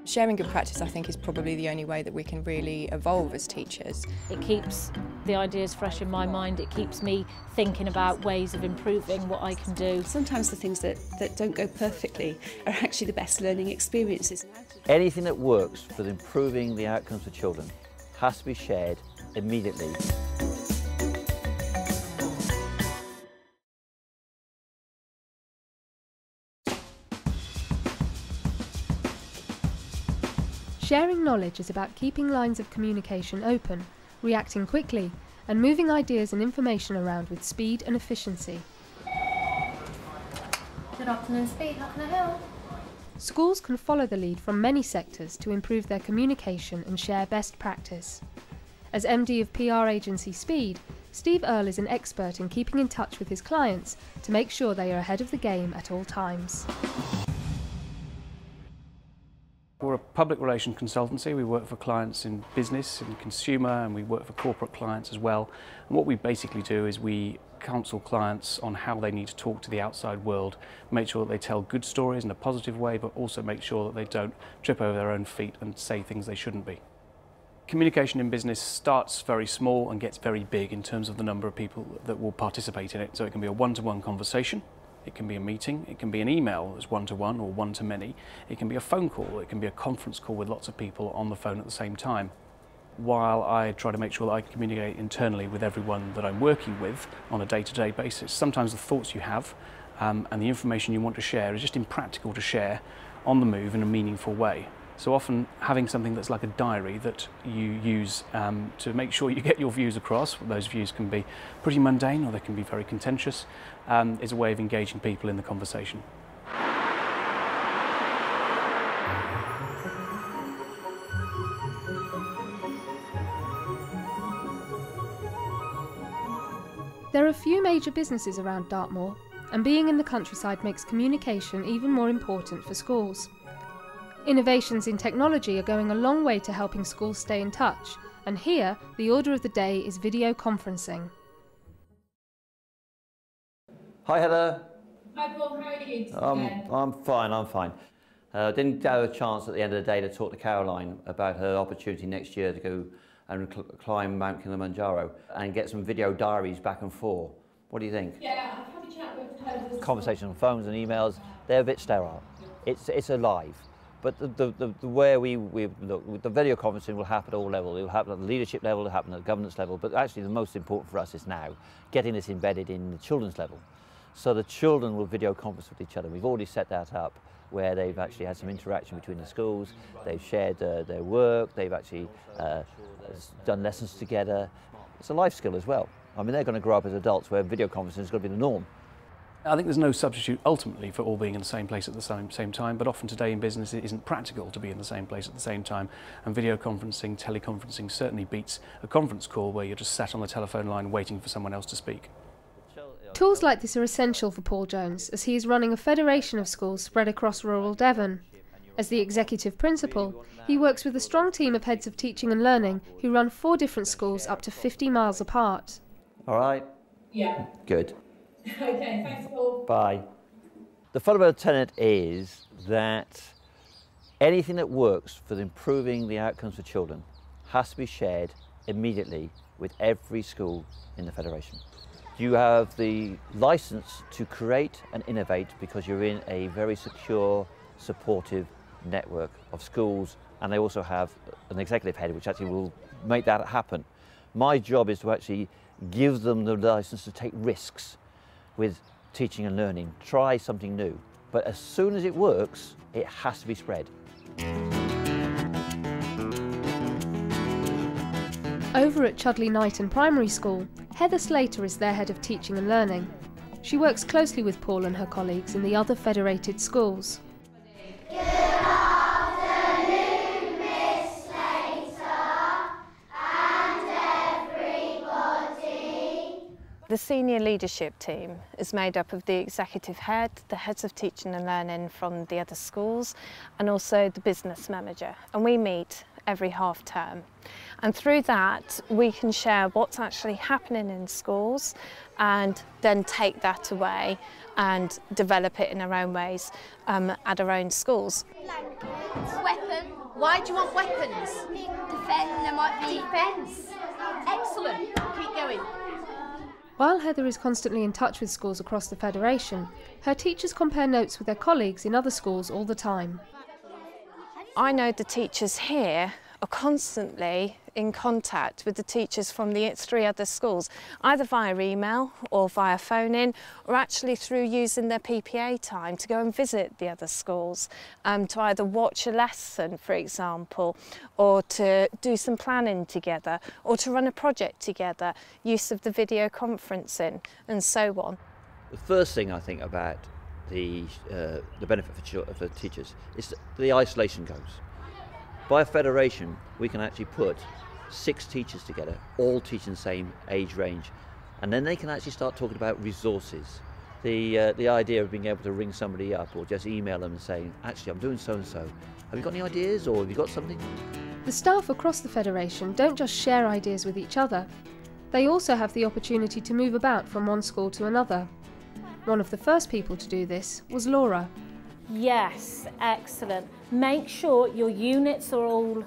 Sharing good practice, I think, is probably the only way that we can really evolve as teachers. It keeps the ideas fresh in my mind, it keeps me thinking about ways of improving what I can do. Sometimes the things that don't go perfectly are actually the best learning experiences. Anything that works for improving the outcomes for children has to be shared immediately. Sharing knowledge is about keeping lines of communication open, reacting quickly, and moving ideas and information around with speed and efficiency. Good afternoon, Speed. How can I help? Schools can follow the lead from many sectors to improve their communication and share best practice. As MD of PR agency Speed, Steve Earle is an expert in keeping in touch with his clients to make sure they are ahead of the game at all times. We're a public relations consultancy. We work for clients in business, in consumer, and we work for corporate clients as well. And what we basically do is we counsel clients on how they need to talk to the outside world, make sure that they tell good stories in a positive way, but also make sure that they don't trip over their own feet and say things they shouldn't be. Communication in business starts very small and gets very big in terms of the number of people that will participate in it. So it can be a one-to-one conversation. It can be a meeting, it can be an email that's one-to-one or one-to-many, it can be a phone call, it can be a conference call with lots of people on the phone at the same time. While I try to make sure that I communicate internally with everyone that I'm working with on a day-to-day basis, sometimes the thoughts you have and the information you want to share is just impractical to share on the move in a meaningful way. So often having something that's like a diary that you use to make sure you get your views across, those views can be pretty mundane or they can be very contentious, is a way of engaging people in the conversation. There are few major businesses around Dartmoor, and being in the countryside makes communication even more important for schools. Innovations in technology are going a long way to helping schools stay in touch, and here the order of the day is video conferencing. Hi Heather. Hi Paul, how are you today? I'm fine. Didn't have a chance at the end of the day to talk to Caroline about her opportunity next year to go and climb Mount Kilimanjaro and get some video diaries back and forth. What do you think? Yeah, I've had a chat with her. Conversations on phones and emails, they're a bit sterile. It's alive. But the way we look, the video conferencing will happen at all levels. It will happen at the leadership level, it will happen at the governance level, but actually the most important for us is now getting this embedded in the children's level. So the children will video conference with each other. We've already set that up where they've actually had some interaction between the schools, they've shared their work, they've actually done lessons together. It's a life skill as well. I mean, they're going to grow up as adults where video conferencing is going to be the norm. I think there's no substitute ultimately for all being in the same place at the same time, but often today in business it isn't practical to be in the same place at the same time, and video conferencing, teleconferencing certainly beats a conference call where you're just sat on the telephone line waiting for someone else to speak. Tools like this are essential for Paul Jones, as he is running a federation of schools spread across rural Devon. As the executive principal, he works with a strong team of heads of teaching and learning who run 4 different schools up to 50 miles apart. All right? Yeah. Good. Okay, thanks Paul. Bye. The fundamental tenet is that anything that works for improving the outcomes for children has to be shared immediately with every school in the Federation. You have the license to create and innovate because you're in a very secure, supportive network of schools, and they also have an executive head which actually will make that happen. My job is to actually give them the license to take risks with teaching and learning, try something new. But as soon as it works, it has to be spread. Over at Chudley Knighton Primary School, Heather Slater is their head of teaching and learning. She works closely with Paul and her colleagues in the other federated schools. The senior leadership team is made up of the executive head, the heads of teaching and learning from the other schools, and also the business manager. And we meet every half term. And through that, we can share what's actually happening in schools and then take that away and develop it in our own ways at our own schools. Weapon. Why do you want weapons? Defend, there might be... Defence. Excellent. Keep going. While Heather is constantly in touch with schools across the Federation, her teachers compare notes with their colleagues in other schools all the time. I know the teachers here are constantly in contact with the teachers from the 3 other schools, either via email or via phone-in, or actually through using their PPA time to go and visit the other schools, to either watch a lesson, for example, or to do some planning together, or to run a project together, use of the video conferencing, and so on. The first thing I think about the benefit for the teachers is the isolation goes. By a federation, we can actually put 6 teachers together, all teaching the same age range, and then they can actually start talking about resources. The idea of being able to ring somebody up or just email them and saying, actually, I'm doing so-and-so. Have you got any ideas, or have you got something? The staff across the Federation don't just share ideas with each other. They also have the opportunity to move about from one school to another. One of the first people to do this was Laura. Yes, excellent. Make sure your units are all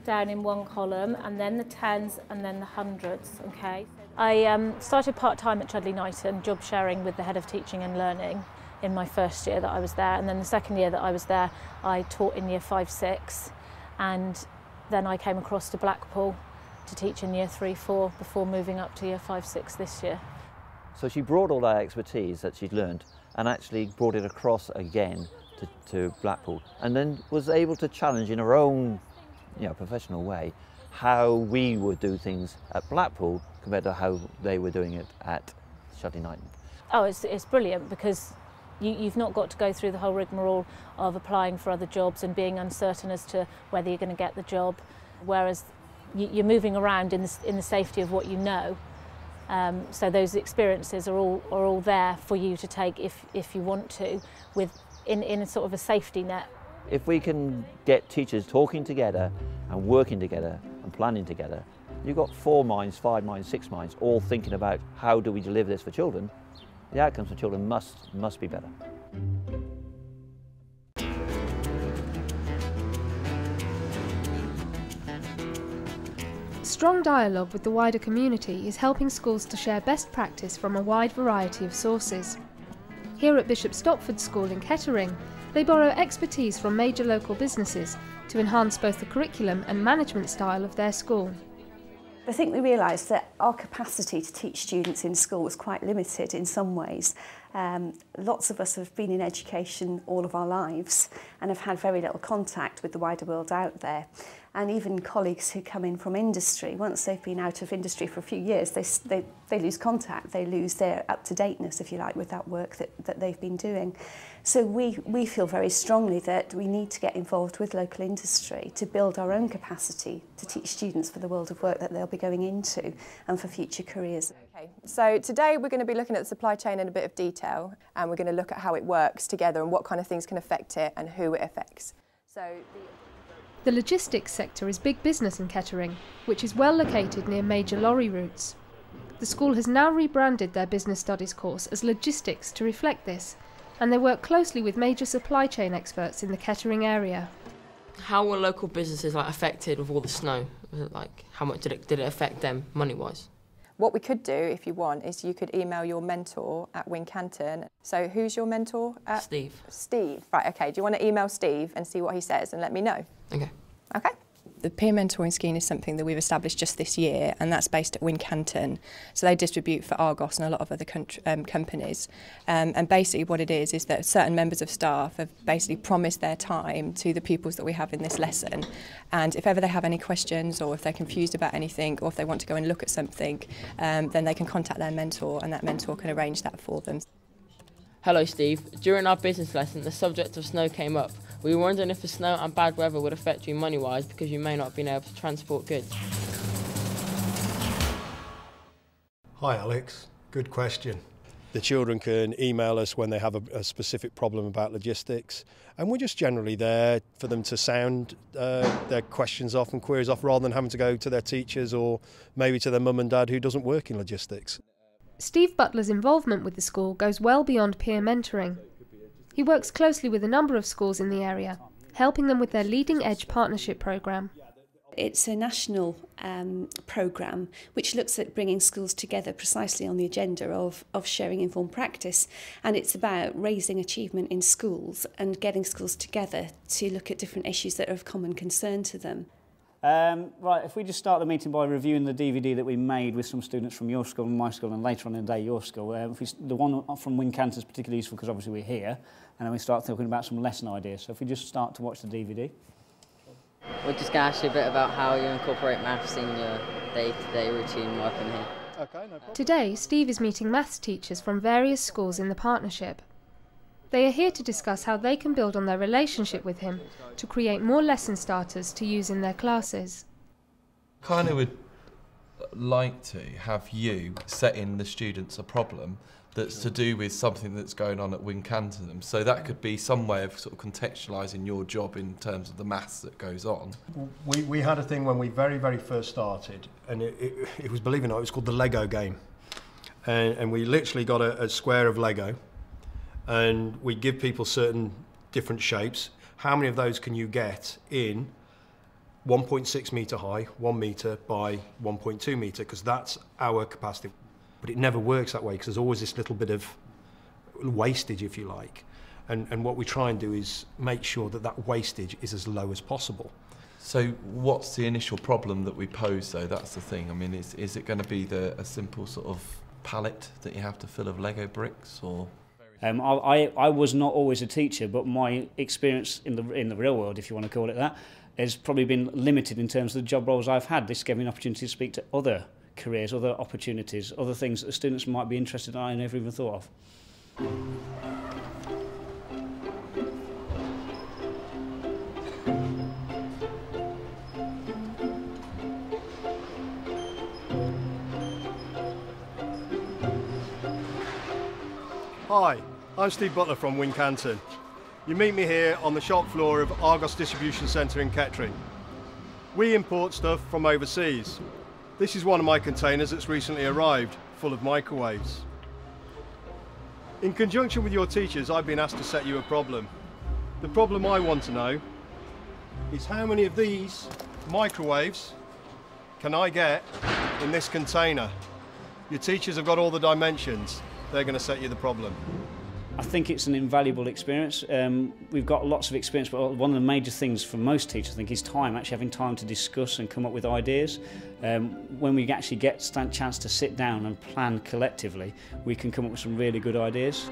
down in one column, and then the tens and then the hundreds, okay? I started part-time at Chudley Knighton, job sharing with the head of teaching and learning in my first year that I was there, and then the second year that I was there I taught in year 5-6, and then I came across to Blackpool to teach in year 3-4 before moving up to year 5-6 this year. So she brought all that expertise that she'd learned and actually brought it across again to Blackpool, and then was able to challenge in her own professional way how we would do things at Blackpool compared to how they were doing it at Chudley Knighton. Oh, it's brilliant, because you've not got to go through the whole rigmarole of applying for other jobs and being uncertain as to whether you're going to get the job, whereas you're moving around in the safety of what you know. So those experiences are all there for you to take if you want to, in a sort of a safety net. If we can get teachers talking together and working together and planning together, you've got 4 minds, 5 minds, 6 minds, all thinking about how do we deliver this for children. The outcomes for children must be better. Strong dialogue with the wider community is helping schools to share best practice from a wide variety of sources. Here at Bishop Stopford School in Kettering, they borrow expertise from major local businesses to enhance both the curriculum and management style of their school. I think we realised that our capacity to teach students in school was quite limited in some ways. Lots of us have been in education all of our lives and have had very little contact with the wider world out there. And even colleagues who come in from industry, once they've been out of industry for a few years, they lose contact, they lose their up-to-dateness, if you like, with that work that they've been doing. So we feel very strongly that we need to get involved with local industry to build our own capacity to teach students for the world of work that they'll be going into and for future careers. Okay, so today we're going to be looking at the supply chain in a bit of detail, and we're going to look at how it works together and what kind of things can affect it and who it affects. The logistics sector is big business in Kettering, which is well located near major lorry routes. The school has now rebranded their business studies course as logistics to reflect this, and they work closely with major supply chain experts in the Kettering area. How were local businesses affected with all the snow? How much did it affect them money-wise? What we could do, if you want, is you could email your mentor at Wincanton. So who's your mentor? Steve. Steve. Right, okay. Do you want to email Steve and see what he says and let me know? Okay. Okay. The peer mentoring scheme is something that we've established just this year, and that's based at Wincanton. So they distribute for Argos and a lot of other companies. And basically what it is that certain members of staff have basically promised their time to the pupils that we have in this lesson. And if ever they have any questions, or if they're confused about anything, or if they want to go and look at something, then they can contact their mentor, and that mentor can arrange that for them. Hello Steve, during our business lesson the subject of snow came up. We were wondering if the snow and bad weather would affect you money-wise because you may not have been able to transport goods. Hi Alex, good question. The children can email us when they have a specific problem about logistics, and we're just generally there for them to sound their questions off and queries off rather than having to go to their teachers or maybe to their mum and dad who doesn't work in logistics. Steve Butler's involvement with the school goes well beyond peer mentoring. He works closely with a number of schools in the area, helping them with their Leading Edge Partnership programme. It's a national programme which looks at bringing schools together precisely on the agenda of sharing informed practice, and it's about raising achievement in schools and getting schools together to look at different issues that are of common concern to them. Right, if we just start the meeting by reviewing the DVD that we made with some students from your school and my school, and later on in the day your school. The one from Wincanton is particularly useful because obviously we're here, and then we start talking about some lesson ideas. So if we just start to watch the DVD. We're just going to ask you a bit about how you incorporate maths in your day-to-day routine working here. Okay, no problem. Today, Steve is meeting maths teachers from various schools in the partnership. They are here to discuss how they can build on their relationship with him to create more lesson starters to use in their classes. Kind of would like to have you set in the students a problem that's to do with something that's going on at Wincanton. So that could be some way of sort of contextualising your job in terms of the maths that goes on. We had a thing when we very first started, and it was, believe it or not, it was called the Lego game. And we literally got a square of Lego, and we give people certain different shapes. How many of those can you get in 1.6 metre high, 1 metre by 1.2 metre, because that's our capacity. But it never works that way because there's always this little bit of wastage, if you like. And what we try and do is make sure that that wastage is as low as possible. So what's the initial problem that we pose though? That's the thing. I mean, is it going to be a simple sort of palette that you have to fill of Lego bricks, or? I was not always a teacher, but my experience in the real world, if you want to call it that, has probably been limited in terms of the job roles I've had. This gave me an opportunity to speak to other careers, other opportunities, other things that the students might be interested in I never even thought of. Hi, I'm Steve Butler from Wincanton. You meet me here on the shop floor of Argos Distribution Centre in Kettering. We import stuff from overseas. This is one of my containers that's recently arrived, full of microwaves. In conjunction with your teachers, I've been asked to set you a problem. The problem I want to know is how many of these microwaves can I get in this container? Your teachers have got all the dimensions. They're going to set you the problem. I think it's an invaluable experience. We've got lots of experience, but one of the major things for most teachers, I think, is time, actually having time to discuss and come up with ideas. When we actually get a chance to sit down and plan collectively, we can come up with some really good ideas.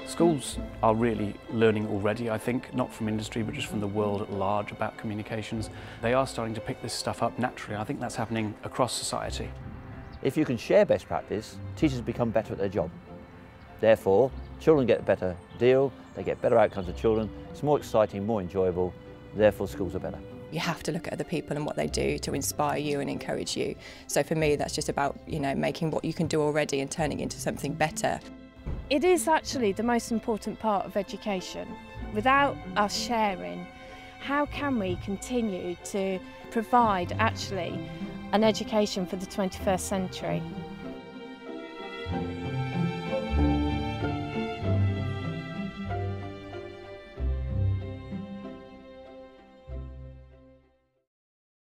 Schools are really learning already, I think, not from industry, but just from the world at large about communications. They are starting to pick this stuff up naturally. I think that's happening across society. If you can share best practice, teachers become better at their job. Therefore, children get a better deal, they get better outcomes for children, it's more exciting, more enjoyable, therefore schools are better. You have to look at other people and what they do to inspire you and encourage you. So for me, that's just about, making what you can do already and turning it into something better. It is actually the most important part of education. Without us sharing, how can we continue to provide actually an education for the 21st century?